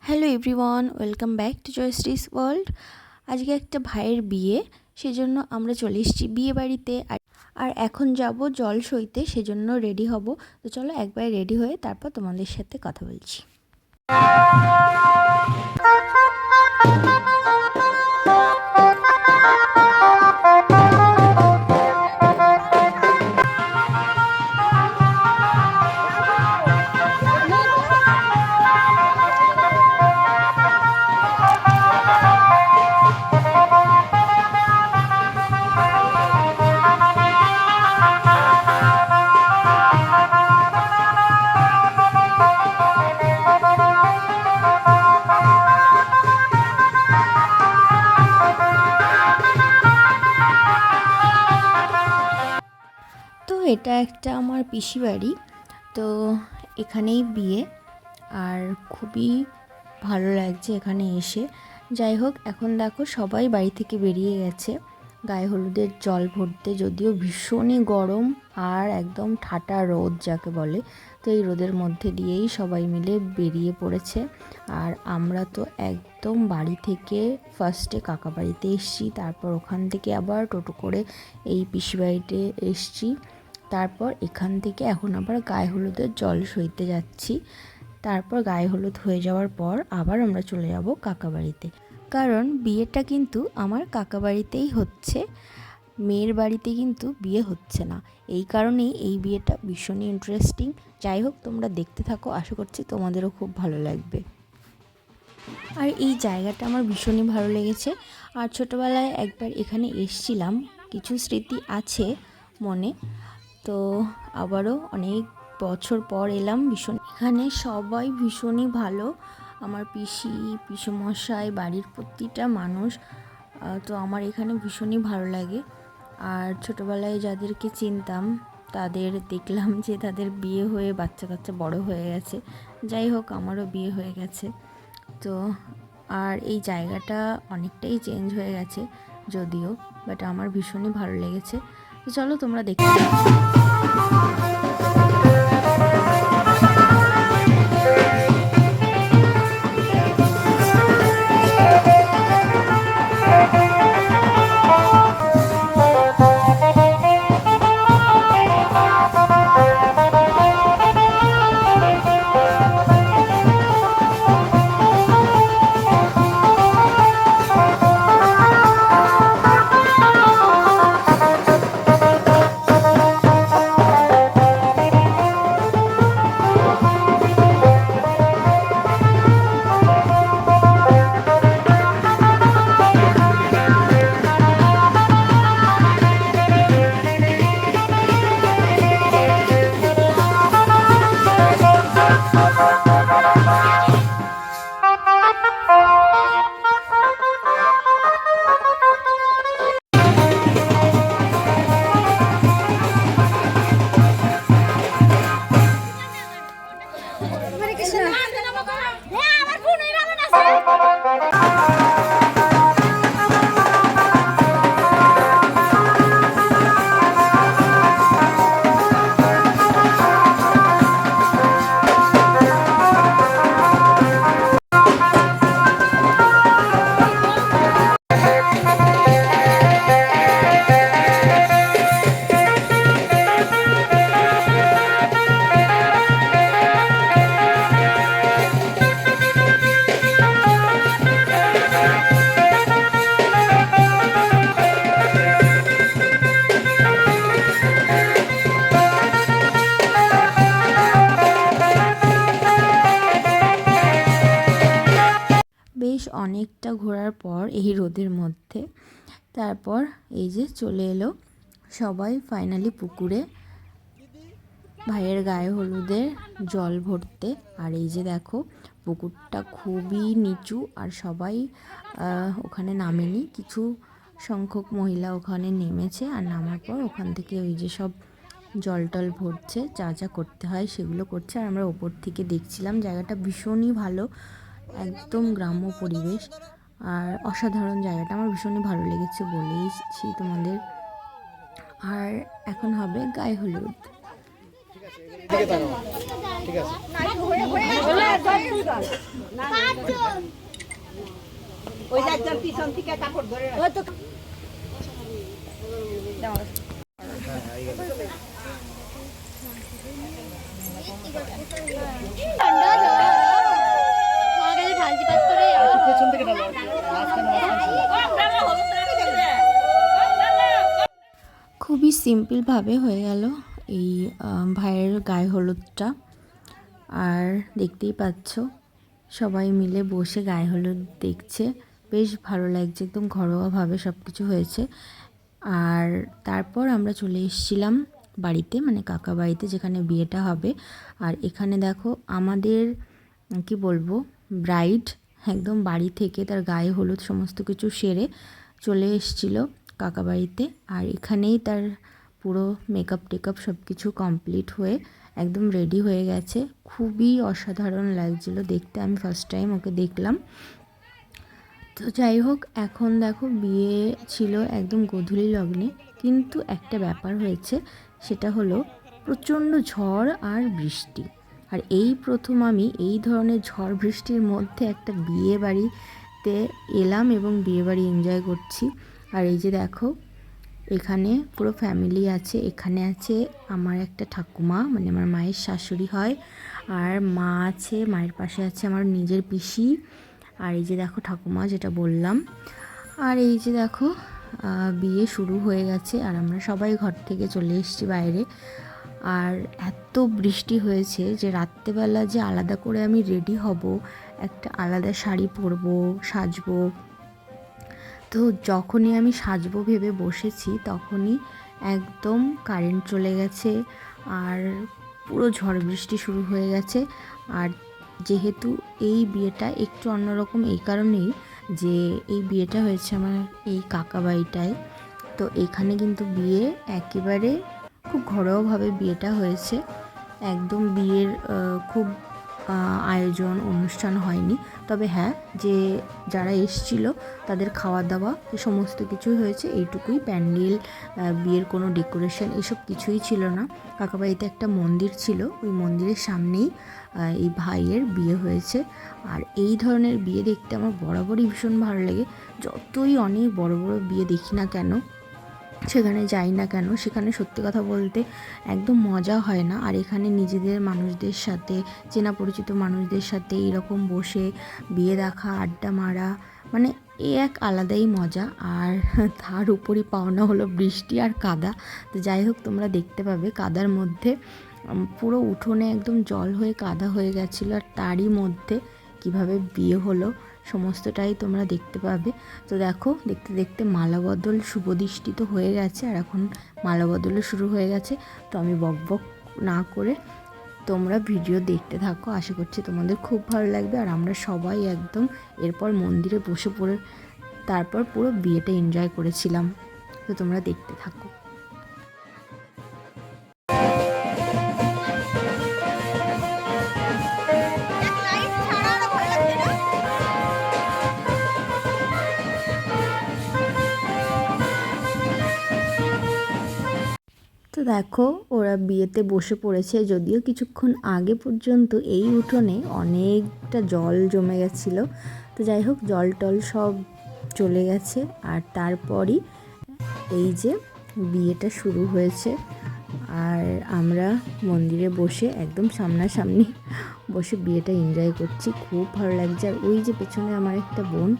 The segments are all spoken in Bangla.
Hello everyone, welcome back to Joyshree's world. আজকে একটা ভাইয়ের বিয়ে, সেজন্য আমরা চলে এসেছি বিয়ে বাড়িতে। আর এখন যাব জল সইতে, সেজন্য রেডি হব। তো চলো একবার রেডি হয়ে তারপর তোমাদের সাথে কথা বলছি। তো এটা একটা আমার পিসি বাড়ি, তো এখানেই বিয়ে। আর খুবই ভালো লাগছে এখানে এসে। যাই হোক, এখন দেখো সবাই বাড়ি থেকে বেরিয়ে গেছে গায়ে হলুদের জল ভরতে, যদিও ভীষণই গরম আর একদম ঠাটা রোদ যাকে বলে। তো এই রোদের মধ্যে দিয়েই সবাই মিলে বেরিয়ে পড়েছে। আর আমরা তো একদম বাড়ি থেকে ফার্স্টে কাকা বাড়িতে এসছি, তারপর ওখান থেকে আবার টোটো করে এই পিসি বাড়িতে এসছি, তারপর এখান থেকে এখন আবার গায়ে হলুদের জল সইতে যাচ্ছি। তারপর গায়ে হলুদ হয়ে যাওয়ার পর আবার আমরা চলে যাব কাকা বাড়িতে, কারণ বিয়েটা কিন্তু আমার কাকা বাড়িতেই হচ্ছে, মেয়ের বাড়িতে কিন্তু বিয়ে হচ্ছে না। এই কারণেই এই বিয়েটা ভীষণই ইন্টারেস্টিং। যাই হোক, তোমরা দেখতে থাকো, আশা করছি তোমাদেরও খুব ভালো লাগবে। আর এই জায়গাটা আমার ভীষণই ভালো লেগেছে। আর ছোটোবেলায় একবার এখানে এসছিলাম, কিছু স্মৃতি আছে মনে। তো আবারও অনেক বছর পর এলাম। এখানে সবাই ভীষণই ভালো, আমার পিসি, পিসেমশাই, বাড়ির প্রতিটা মানুষ। তো আমার এখানে ভীষণই ভালো লাগে। আর ছোটোবেলায় যাদেরকে চিনতাম তাদের দেখলাম যে তাদের বিয়ে হয়ে বাচ্চা কাচ্চা বড় হয়ে গেছে। যাই হোক, আমারও বিয়ে হয়ে গেছে। তো আর এই জায়গাটা অনেকটাই চেঞ্জ হয়ে গেছে যদিও, বাট আমার ভীষণই ভালো লেগেছে। তো চলো তোমরা দেখতে বেশ অনেকটা ঘোরার পর এই রোদের মধ্যে তারপর এই যে চলে এলো সবাই ফাইনালি পুকুরে ভাইয়ের গায়ে হলুদের জল ভরতে। আর এই যে দেখো, পুকুরটা খুবই নিচু আর সবাই ওখানে নামেনি, কিছু সংখ্যক মহিলা ওখানে নেমেছে। আর নামার পর ওখান থেকে ওই যে সব জল টল ভরছে, যা যা করতে হয় সেগুলো করছে। আর আমরা ওপর থেকে দেখছিলাম, জায়গাটা ভীষণই ভালো, একদম গ্রাম্য পরিবেশ আর অসাধারণ জায়গাটা আমার ভীষণই ভালো লেগেছে, বলেইছি তোমাদের। আর এখন হবে গায়ে হলুদ। ঠিক আছে ওই একজন পিছন থেকে কাপড় ধরে পেছন থেকে ঢালো মাঝখানে খুবই সিম্পলভাবে হয়ে গেল এই ভাইয়ের গায়ে হলুদটা। আর দেখতেই পাচ্ছ সবাই মিলে বসে গায়ে হলুদ দেখছে, বেশ ভালো লাগছে, একদম ঘরোয়াভাবে সব কিছু হয়েছে। আর তারপর আমরা চলে এসেছিলাম বাড়িতে, মানে কাকা বাড়িতে যেখানে বিয়েটা হবে। আর এখানে দেখো আমাদের কি বলবো, ব্রাইড একদম বাড়ি থেকে তার গায়ে হলুদ সমস্ত কিছু সেরে চলে এসেছিল কাকা বাড়িতে। আর এখানেই তার পুরো মেকআপ টেকআপ সব কিছু কমপ্লিট হয়ে একদম রেডি হয়ে গেছে। খুবই অসাধারণ লাগছিল দেখতে, আমি ফার্স্ট টাইম ওকে দেখলাম। তো যাই হোক, এখন দেখো বিয়ে ছিল একদম গোধূলি লগ্নে, কিন্তু একটা ব্যাপার হয়েছে, সেটা হলো প্রচণ্ড ঝড় আর বৃষ্টি। আর এই প্রথম আমি এই ধরনের ঝড় বৃষ্টির মধ্যে একটা বিয়ে বাড়িতে এলাম এবং বিয়ে বাড়ি এনজয় করছি। আর এই যে দেখো এখানে পুরো ফ্যামিলি আছে, এখানে আছে আমার একটা ঠাকুমা, মানে আমার মায়ের শাশুড়ি হয়, আর মা আছে, মায়ের পাশে আছে আমার নিজের পিসি, আর এই যে দেখো ঠাকুমা যেটা বললাম। আর এই যে দেখো বিয়ে শুরু হয়ে গেছে আর আমরা সবাই ঘর থেকে চলে এসেছি বাইরে। আর এত বৃষ্টি হয়েছে যে রাত্রেবেলা যে আলাদা করে আমি রেডি হব, একটা আলাদা শাড়ি পরবো, সাজবো, তো যখনই আমি সাজবো ভেবে বসেছি তখনই একদম কারেন্ট চলে গেছে আর পুরো ঝড় বৃষ্টি শুরু হয়ে গেছে। আর যেহেতু এই বিয়েটা একটু অন্যরকম এই কারণেই যে এই বিয়েটা হয়েছে আমার এই কাকা বাড়িটায়, তো এখানে কিন্তু বিয়ে একেবারে খুব ঘরোয়াভাবে বিয়েটা হয়েছে, একদম বিয়ের খুব আয়োজন অনুষ্ঠান হয়নি। তবে হ্যাঁ, যে যারা এসছিল তাদের খাওয়া দাওয়া সমস্ত কিছুই হয়েছে, এইটুকুই। প্যান্ডেল, বিয়ের কোনো ডেকোরেশন এসব কিছুই ছিল না। কাকাবাড়িতে একটা মন্দির ছিল, ওই মন্দিরের সামনেই এই ভাইয়ের বিয়ে হয়েছে। আর এই ধরনের বিয়ে দেখতে আমার বরাবরই ভীষণ ভালো লাগে। যতই অনেক বড় বড় বিয়ে দেখি না কেন, সেখানে যাই না কেন, সেখানে সত্যি কথা বলতে একদম মজা হয় না। আর এখানে নিজেদের মানুষদের সাথে, চেনা পরিচিত মানুষদের সাথে এরকম বসে বিয়ে দেখা, আড্ডা মারা, মানে এ এক আলাদাই মজা। আর তার উপরই পাওনা হলো বৃষ্টি আর কাদা। তো যাই হোক, তোমরা দেখতে পাবে কাদার মধ্যে পুরো উঠোনে একদম জল হয়ে কাদা হয়ে গেছিলো, আর তারই মধ্যে কিভাবে বিয়ে হলো সমস্তটাই তোমরা দেখতে পাবে। তো দেখো দেখতে দেখতে মালা বদল শুভদৃষ্টি তো হয়ে গেছে, আর এখন মালা বদলও শুরু হয়ে গেছে। তো আমি বকবক না করে তোমরা ভিডিও দেখতে থাকো, আশা করছি তোমাদের খুব ভালো লাগবে। আর আমরা সবাই একদম এরপর মন্দিরে বসে পড়ে তারপর পুরো বিয়েটা এনজয় করেছিলাম। তো তোমরা দেখতে থাকো। তো দেখো ওরা বিয়েতে বসে পড়েছে, যদিও কিছুক্ষণ আগে পর্যন্ত এই উঠোনে অনেকটা জল জমে গেছিলো। তো যাই হোক, জল টল সব চলে গেছে। আর তারপরই এই যে বিয়েটা শুরু হয়েছে, আর আমরা মন্দিরে বসে একদম সামনাসামনি বসে বিয়েটা এনজয় করছি, খুব ভালো লাগছে। আর ওই যে পেছনে আমার একটা বোন,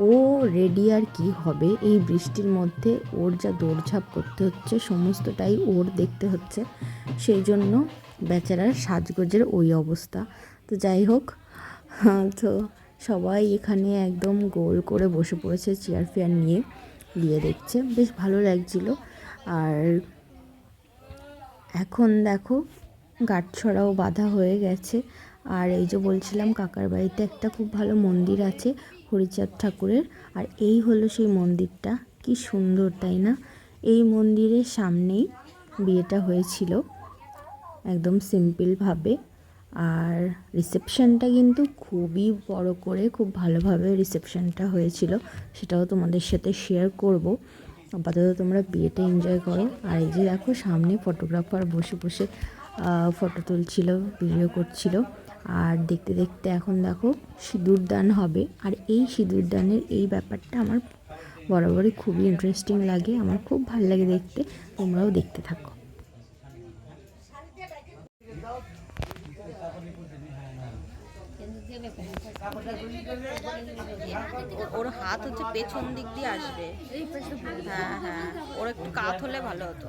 ও রেডি আর কি হবে এই বৃষ্টির মধ্যে, ওর যা দৌড়ঝাঁপ করতে হচ্ছে সমস্তটাই ওর দেখতে হচ্ছে, সেই জন্য বেচারার সাজগোজের ওই অবস্থা। তো যাই হোক, তো সবাই এখানে একদম গোল করে বসে পড়েছে চেয়ার ফেয়ার নিয়ে, বিয়ে দেখছে, বেশ ভালো লাগছিল। আর এখন দেখো গাঁটছড়াও বাঁধা হয়ে গেছে। আর এই যে বলছিলাম, কাকার বাড়িতে একটা খুব ভালো মন্দির আছে হরিচাঁদ ঠাকুরের, আর এই হলো সেই মন্দিরটা। কি সুন্দর তাই না? এই মন্দিরের সামনেই বিয়েটা হয়েছিল একদম সিম্পলভাবে। আর রিসেপশনটা কিন্তু খুবই বড় করে, খুব ভালোভাবে রিসেপশনটা হয়েছিল, সেটাও তোমাদের সাথে শেয়ার করব। আপাতত তোমরা বিয়েটা এনজয় করো। আর এই যে দেখো সামনে ফটোগ্রাফার বসে বসে ফটো তুলছিল, ভিডিও করছিল। আর দেখতে দেখতে এখন দেখো সিঁদুর দান হবে। আর এই সিঁদুর দানের এই ব্যাপারটা আমার বরাবরই খুবই ইন্টারেস্টিং লাগে, আমার খুব ভালো লাগে দেখতে। তোমরাও দেখতে থাকো। ওর হাত হচ্ছে পেছন দিক দিয়ে আসবে। হ্যাঁ হ্যাঁ, ওর একটু কাত হলে ভালো হতো।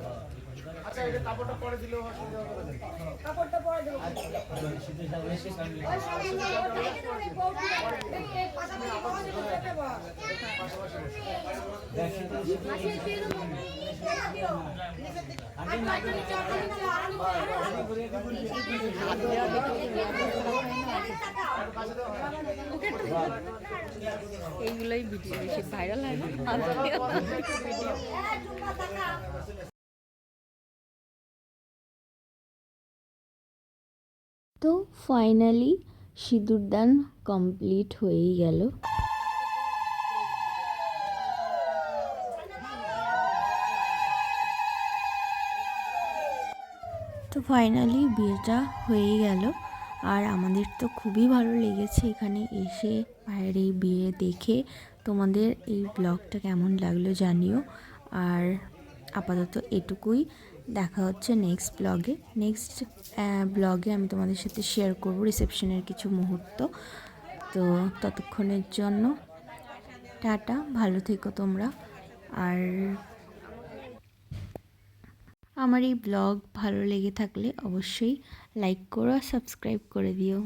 এইগুলোই ভিডিও বেশি ভাইরাল হয় না। তো ফাইনালি সিঁদুর দান কমপ্লিট হয়েই গেল। তো ফাইনালি বিয়েটা হয়েই গেল। আর আমাদের তো খুবই ভালো লেগেছে এখানে এসে, ভাইয়ের এই বিয়ে দেখে। তোমাদের এই ব্লগটা কেমন লাগলো জানিও। আর আপাতত এটুকুই, দেখা হচ্ছে নেক্সট ব্লগে। নেক্সট ব্লগে আমি তোমাদের সাথে শেয়ার করব রিসেপশনের কিছু মুহূর্ত। তো ততক্ষণের জন্য টাটা, ভালো থেকো তোমরা। আর আমার এই ব্লগ ভালো লেগে থাকলে অবশ্যই লাইক করো আর সাবস্ক্রাইব করে দিও।